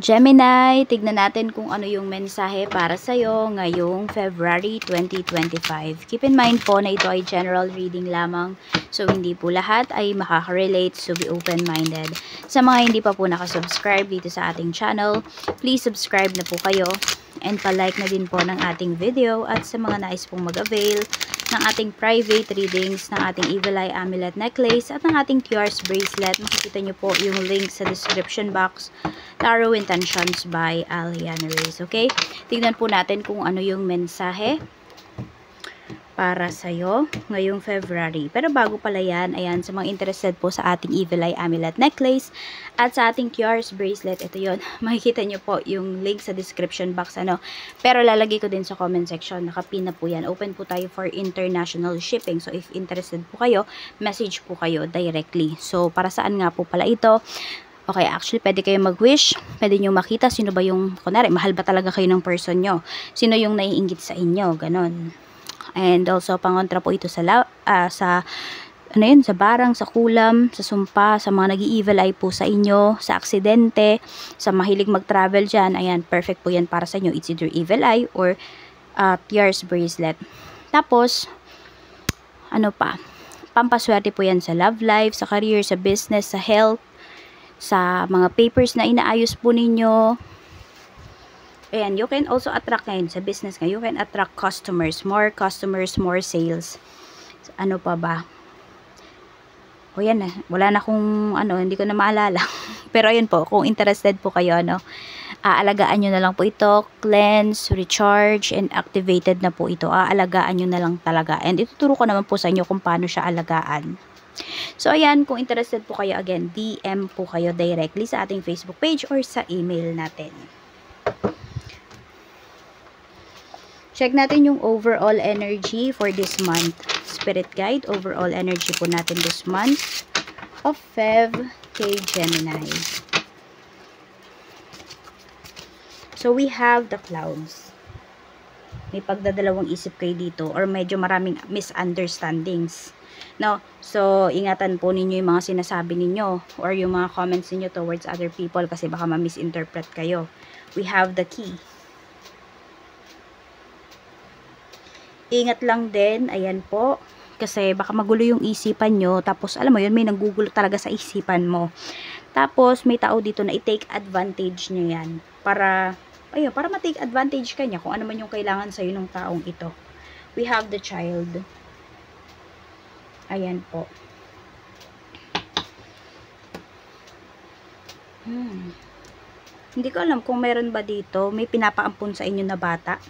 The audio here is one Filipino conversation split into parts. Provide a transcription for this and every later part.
Gemini, tignan natin kung ano yung mensahe para sa'yo ngayong February 2025. Keep in mind po na ito ay general reading lamang. So, hindi po lahat ay makaka-relate. So, be open-minded. Sa mga hindi pa po nakasubscribe dito sa ating channel, please subscribe na po kayo. And pa-like na din po ng ating video. At sa mga nais pong mag-avail ng ating private readings, ng ating Evil Eye Amulet Necklace, at ng ating QR's Bracelet, makikita nyo po yung link sa description box. Tarot Intentions by Aliana Reyes. Okay? Tignan po natin kung ano yung mensahe para sa'yo ngayong February. Pero bago pala yan, ayan, sa mga interested po sa ating Evil Eye Amulet Necklace at sa ating QR's Bracelet, ito yon. Makikita nyo po yung link sa description box, ano. Pero lalagay ko din sa comment section, nakapin na po yan. Open po tayo for international shipping. So, if interested po kayo, message po kayo directly. So, para saan nga po pala ito? Okay, actually, pwede kayo mag-wish. Pwede nyo makita sino ba yung, kunwari, mahal ba talaga kayo ng person nyo? Sino yung naiinggit sa inyo? Ganon. And also, pangontra po ito sa ano yun, sa barang, sa kulam, sa sumpa, sa mga nag-i-evil eye po sa inyo, sa aksidente, sa mahilig mag-travel dyan. Ayan, perfect po yan para sa inyo. It's either evil eye or Pierce bracelet. Tapos, ano pa? Pampaswerte po yan sa love life, sa career, sa business, sa health, sa mga papers na inaayos po ninyo. Ayan, you can also attract ngayon sa business ngayon. You can attract customers, more sales. Ano pa ba? O yan na, wala na kung ano, hindi ko na maalala. Pero ayun po, kung interested po kayo, ano, aalagaan nyo na lang po ito. Cleanse, recharge, and activated na po ito. Aalagaan nyo na lang talaga. And ituturo ko naman po sa inyo kung paano siya alagaan. So, ayan, kung interested po kayo, again, DM po kayo directly sa ating Facebook page or sa email natin. Check natin yung overall energy for this month. Spirit guide, overall energy po natin this month of Feb kay Gemini. So, we have the clouds. May pagdadalawang isip kayo dito or medyo maraming misunderstandings. No? So, ingatan po ninyo yung mga sinasabi ninyo or yung mga comments ninyo towards other people kasi baka ma-misinterpret kayo. We have the key. Ingat lang din, ayan po, kasi baka magulo yung isipan nyo, tapos alam mo yun, may nanggugulo talaga sa isipan mo. Tapos, may tao dito na i-take advantage nyo yan, para, ayun, para ma-take advantage ka niya, kung ano man yung kailangan sa'yo ng taong ito. We have the child. Ayan po. Hindi ko alam kung meron ba dito, may pinapaampun sa inyo na bata.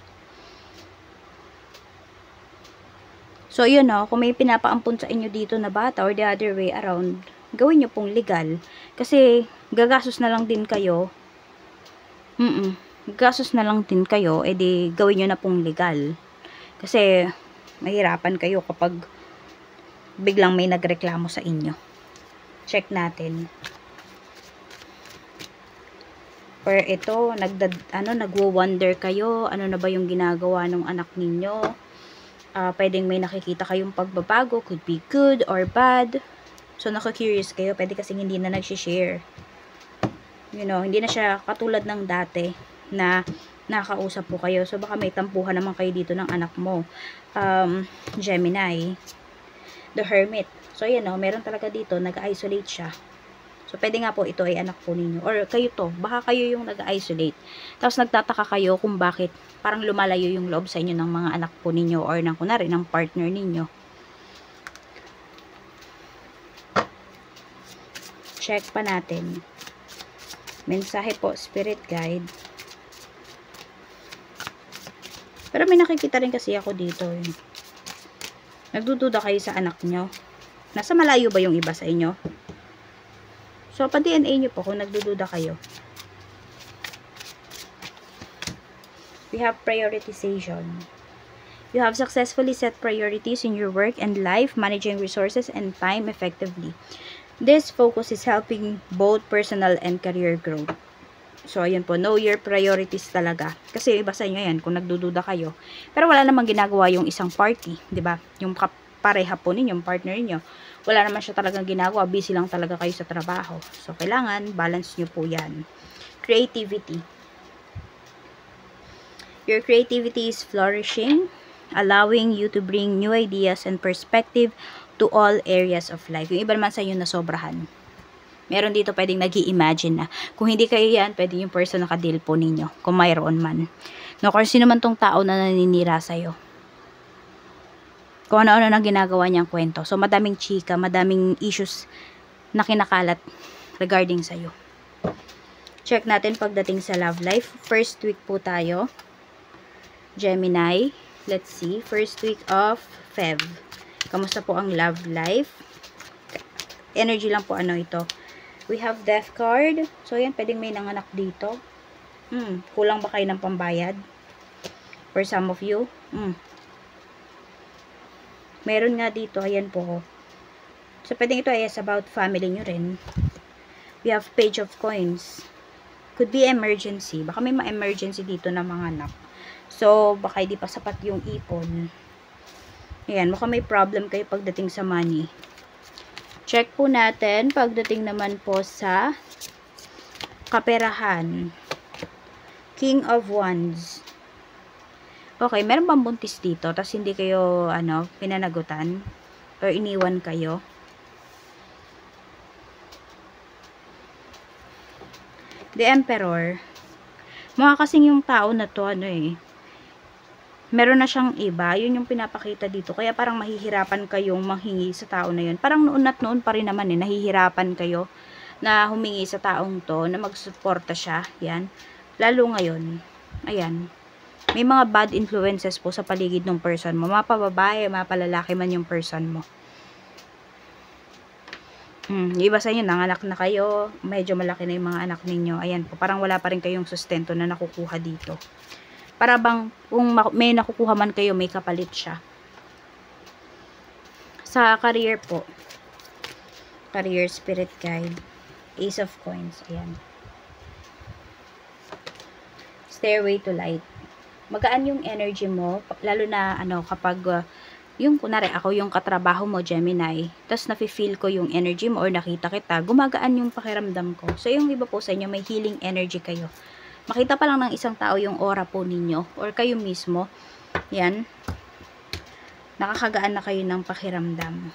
So, yun o, kung may pinapaampun sa inyo dito na bata or the other way around, gawin nyo pong legal. Kasi, gagastos na lang din kayo. Gagastos na lang din kayo, edi gawin nyo na pong legal. Kasi, mahirapan kayo kapag biglang may nagreklamo sa inyo. Check natin. Or ito, nagwo-wonder kayo, ano na ba yung ginagawa ng anak ninyo? Pwedeng may nakikita kayong pagbabago, could be good or bad. So, naka-curious kayo, pwede kasing hindi na nag-share. You know, hindi na siya katulad ng dati na nakausap po kayo. So, baka may tampuhan naman kayo dito ng anak mo. Gemini. The Hermit. So, yan o, meron talaga dito, nag-isolate siya. So, pwede nga po ito ay anak po ninyo. Or kayo to, baka kayo yung nag-isolate. Tapos, nagtataka kayo kung bakit parang lumalayo yung loob sa inyo ng mga anak po ninyo or ng kunwari, ng partner ninyo. Check pa natin. Mensahe po, spirit guide. Pero may nakikita rin kasi ako dito. Nagdududa kayo sa anak nyo. Nasa malayo ba yung iba sa inyo? So, pa-DNA nyo po kung nagdududa kayo. We have prioritization. You have successfully set priorities in your work and life, managing resources and time effectively. This focus is helping both personal and career growth. So, ayun po, know your priorities talaga. Kasi iba sa inyo yan kung nagdududa kayo. Pero wala namang ginagawa yung isang party, 'di ba? Yung pareha po ninyo, yung partner niyo. Wala naman siya talagang ginagawa, busy lang talaga kayo sa trabaho. So, kailangan balance nyo po yan. Creativity. Your creativity is flourishing, allowing you to bring new ideas and perspective to all areas of life. Yung iba naman sa inyo na sobrahan. Meron dito pwedeng nag-i-imagine na. Kung hindi kayo yan, pwede yung person na kadil po ninyo. Kung mayroon man. No, kung sino man tong tao na naninira sa'yo. Kung ano-ano nang ginagawa niyang kwento. So, madaming chika, madaming issues na kinakalat regarding sa'yo. Check natin pagdating sa love life. First week po tayo. Gemini. Let's see. First week of Feb. Kamusta po ang love life? Energy lang po ano ito. We have Death card. So, yan. Pwedeng may nanganak dito. Kulang ba kayo ng pambayad? For some of you. Meron nga dito. Ayan po. So, pwedeng ito ay about family nyo rin. We have Page of Coins. Could be emergency. Baka may ma-emergency dito na mga anak. So, baka hindi pa sapat yung ipon. Ayan, baka may problem kayo pagdating sa money. Check po natin pagdating naman po sa kaperahan. King of Wands. Okay, meron bang buntis dito? Tapos hindi kayo, pinanagutan? Or iniwan kayo? The Emperor. Mukha kasing yung tao na to, meron na siyang iba, yun yung pinapakita dito. Kaya parang mahihirapan kayong manghingi sa tao na yun. Parang noon at noon pa rin naman nahihirapan kayo na humingi sa taong to, na magsuporta siya. Yan. Lalo ngayon, ayan, may mga bad influences po sa paligid ng person mo. Mapababae, mapalalaki man yung person mo. Iba sa inyo, nanganak na kayo, medyo malaki na yung mga anak ninyo. Ayan po, parang wala pa rin kayong sustento na nakukuha dito. Para bang, kung may nakukuha man kayo, may kapalit siya. Sa career po, career spirit guide, Ace of Coins, ayan. Stairway to Light. Magaan yung energy mo, lalo na, kapag, yung kunwari ako yung katrabaho mo, Gemini, tapos nafe-feel ko yung energy mo or nakita kita, gumagaan yung pakiramdam ko. So, yung iba po sa inyo, may healing energy kayo. Makita pa lang ng isang tao yung aura po ninyo or kayo mismo, yan, nakakagaan na kayo ng pakiramdam.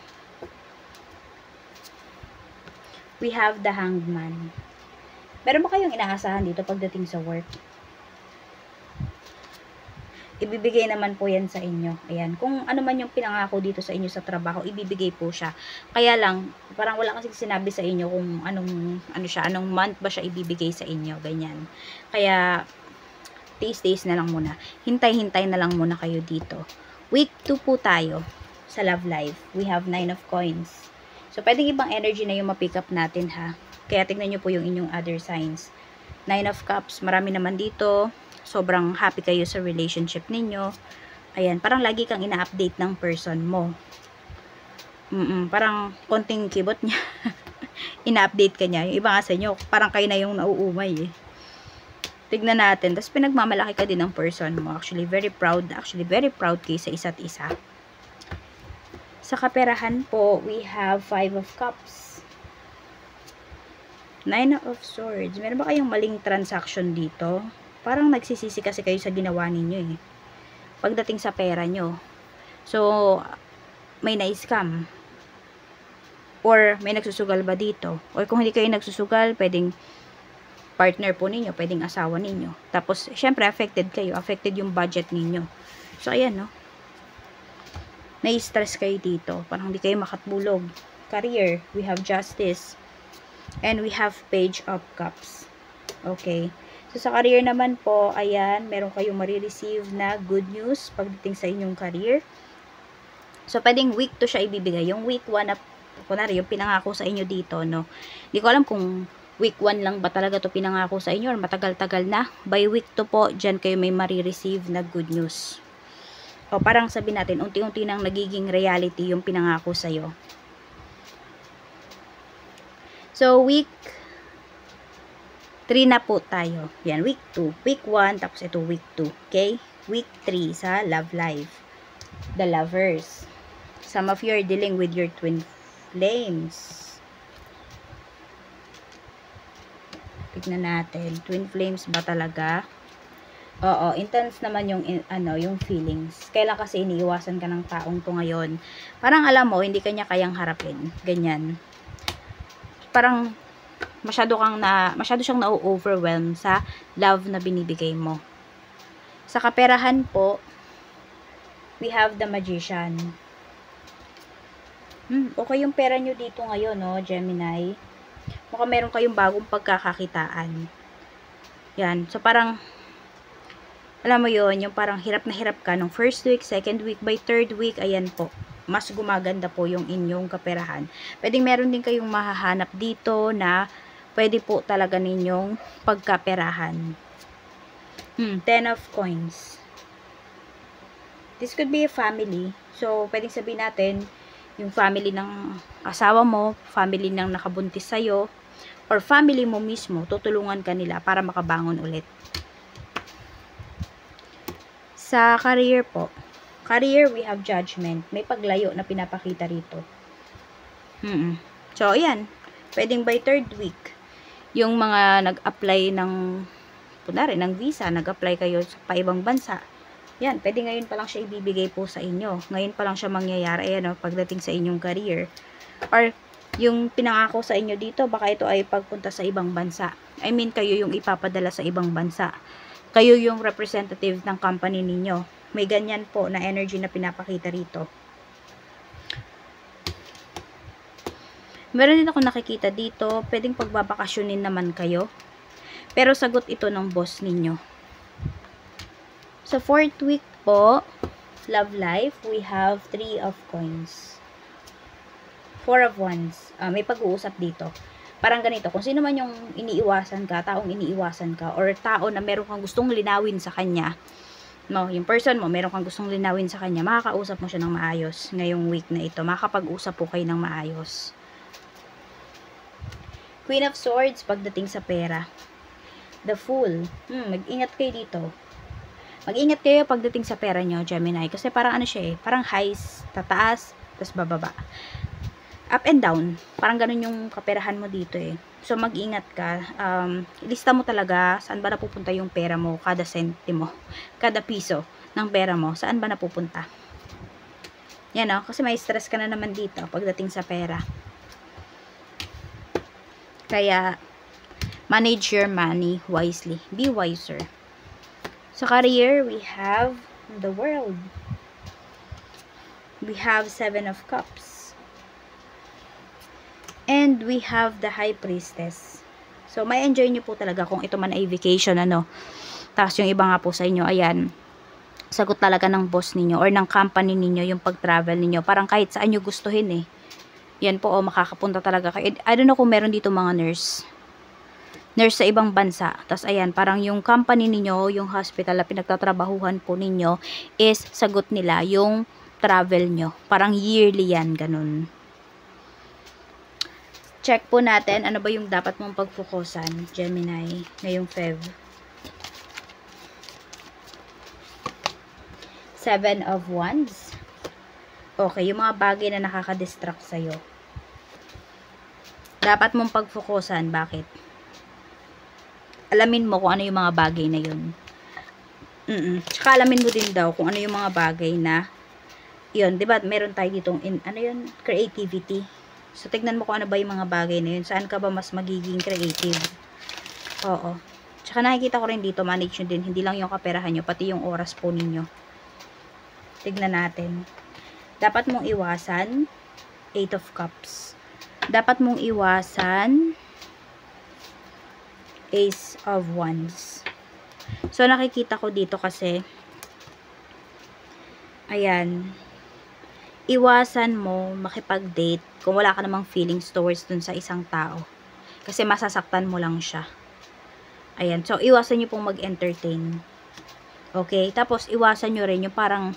We have the Hanged Man. Meron ba kayong inaasahan dito pagdating sa work? Ibibigay naman po yan sa inyo. Ayan. Kung ano man yung pinangako dito sa inyo sa trabaho, ibibigay po siya. Kaya lang, parang wala kasing sinabi sa inyo kung anong month ba siya ibibigay sa inyo. Ganyan. Kaya, tiis-tiis na lang muna. Hintay-hintay na lang muna kayo dito. Week 2 po tayo sa love life. We have 9 of Coins. So, pwedeng ibang energy na yung ma-pick up natin, ha. Kaya, tignan nyo po yung inyong other signs. 9 of Cups. Marami naman dito. Sobrang happy kayo sa relationship ninyo. Ayan, parang lagi kang ina-update ng person mo. Parang konting kibot niya. Ina-update ka niya. Yung iba nga sa inyo, parang kayo na yung nauumay Tignan natin. Tapos pinagmamalaki ka din ng person mo. Actually, very proud kayo sa isa't isa. Sa kaperahan po, we have 5 of Cups. 9 of Swords. Meron ba kayong maling transaction dito? Parang nagsisisi kasi kayo sa ginawa ninyo pagdating sa pera nyo. So, may na-scam. Or, may nagsusugal ba dito? Or kung hindi kayo nagsusugal, pwedeng partner po ninyo, pwedeng asawa ninyo. Tapos, syempre, affected kayo. Affected yung budget ninyo. So, ayan, nai-stress kayo dito. Parang hindi kayo makatulog. Career, we have Justice. And we have Page of Cups. Okay. So, sa career naman po, ayan, meron kayong marireceive na good news pagdating sa inyong career. So, pwedeng week 2 siya ibibigay. Yung week 1 na, kunwari, yung pinangako sa inyo dito, Hindi ko alam kung week 1 lang ba talaga to pinangako sa inyo or matagal-tagal na. By week 2 po, dyan kayo may marireceive na good news. O, parang sabihin natin, unti-unti nang nagiging reality yung pinangako sa'yo. So, week 3 na po tayo. Yan, week 2. Week 1, tapos ito week 2. Okay? Week 3 sa love life. The Lovers. Some of you are dealing with your twin flames. Tignan natin. Twin flames ba talaga? Oo, intense naman yung, yung feelings. Kailan kasi iniiwasan ka ng taong to ngayon. Parang alam mo, hindi kanya kayang harapin. Ganyan. Parang, masyado siyang na-overwhelm sa love na binibigay mo. Sa kaperahan po, we have the Magician. Okay yung pera nyo dito ngayon, no, Gemini. Mukhang meron kayong bagong pagkakakitaan. Yan. So, parang, alam mo yon, yung parang hirap na hirap ka nung first week, second week, by third week, ayan po, mas gumaganda po yung inyong kaperahan. Pwedeng meron din kayong mahahanap dito na pwede po talaga ninyong pagkaperahan. 10 of coins. This could be a family. So, pwedeng sabihin natin, yung family ng asawa mo, family ng nakabuntis sa'yo, or family mo mismo, tutulungan ka nila para makabangon ulit. Sa career po, career, we have Judgment. May paglayo na pinapakita rito. So, ayan. Pwedeng by third week, yung mga nag-apply ng, kunwari, ng visa, nag-apply kayo sa ibang bansa. Yan, pwede ngayon pa lang siya ibibigay po sa inyo. Ngayon pa lang siya mangyayari, ayan, pagdating sa inyong career. Or, yung pinangako sa inyo dito, baka ito ay pagpunta sa ibang bansa. I mean, kayo yung ipapadala sa ibang bansa. Kayo yung representative ng company ninyo. May ganyan po na energy na pinapakita rito. Meron din ako nakikita dito, pwedeng pagbabakasyonin naman kayo. Pero sagot ito ng boss ninyo. Sa fourth week po, love life, we have 3 of coins. 4 of wands. May pag-uusap dito. Parang ganito, kung sino man yung iniiwasan ka, taong iniiwasan ka, or tao na meron kang gustong linawin sa kanya, no, yung person mo, meron kang gustong linawin sa kanya, makakausap mo siya ng maayos ngayong week na ito. Makakapag-usap po kayo ng maayos. Queen of Swords, pagdating sa pera. The Fool. Mag-ingat kayo dito. Mag-ingat kayo pagdating sa pera nyo, Gemini. Kasi parang ano siya parang highs, tataas, tapos bababa. Up and down. Parang ganun yung kaperahan mo dito So, mag-ingat ka. Lista mo talaga saan ba napupunta yung pera mo, kada sentimo, kada piso ng pera mo, saan ba napupunta. Yan kasi may stress ka na naman dito pagdating sa pera. Kaya, manage your money wisely. Be wiser. Sa career, we have the World. We have 7 of Cups. And we have the High Priestess. So, may enjoy nyo po talaga kung ito man ay vacation, Tapos yung iba nga po sa inyo, ayan, sagot talaga ng boss ninyo or ng company ninyo yung pag-travel ninyo. Parang kahit saan nyo gustuhin Yan po, makakapunta talaga kayo. I don't know kung meron dito mga nurse sa ibang bansa. Tapos, ayan, parang yung company ninyo, yung hospital na pinagtatrabahuhan po ninyo, is sagot nila yung travel nyo. Parang yearly yan, ganun. Check po natin, ano ba yung dapat mong pagfokusan, Gemini, ngayong Feb. 7 of Wands. Okay, yung mga bagay na nakaka-distract sa'yo. Dapat mong pagfokusan, bakit? Alamin mo kung ano yung mga bagay na yun. Tsaka alamin mo din daw kung ano yung mga bagay na, yun, diba, meron tayo ditong, creativity. So, tignan mo kung ano ba yung mga bagay na yun. Saan ka ba mas magiging creative? Oo. Tsaka nakikita ko rin dito, manage nyo din. Hindi lang yung kaperahan nyo, pati yung oras po ninyo. Tignan natin. Dapat mong iwasan 8 of Cups. Dapat mong iwasan Ace of Wands. So, nakikita ko dito kasi, ayan, iwasan mo makipag-date kung wala ka namang feelings towards dun sa isang tao. Kasi masasaktan mo lang siya. Ayan. So, iwasan nyo pong mag-entertain. Okay? Tapos, iwasan nyo rin yung parang,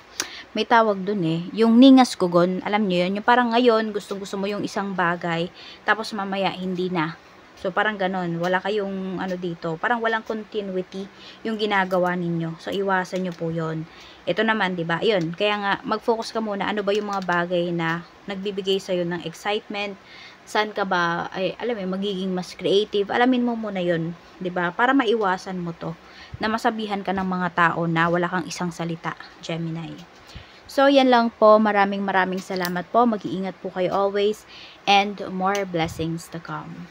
may tawag dun yung ningas kugon. Alam nyo yun? Yung parang ngayon, gusto mo yung isang bagay, tapos mamaya, hindi na. So, parang ganon. Wala kayong, dito. Parang walang continuity yung ginagawa ninyo. So, iwasan nyo po yun. Ito naman, diba? Yun. Kaya nga, mag-focus ka muna. Ano ba yung mga bagay na nagbibigay sa'yo ng excitement, saan ka ba, ay, alam mo, magiging mas creative. Alamin mo muna yun, 'di ba? Para maiwasan mo to, na masabihan ka ng mga tao na wala kang isang salita, Gemini. So, yan lang po. Maraming salamat po. Mag-iingat po kayo always. And more blessings to come.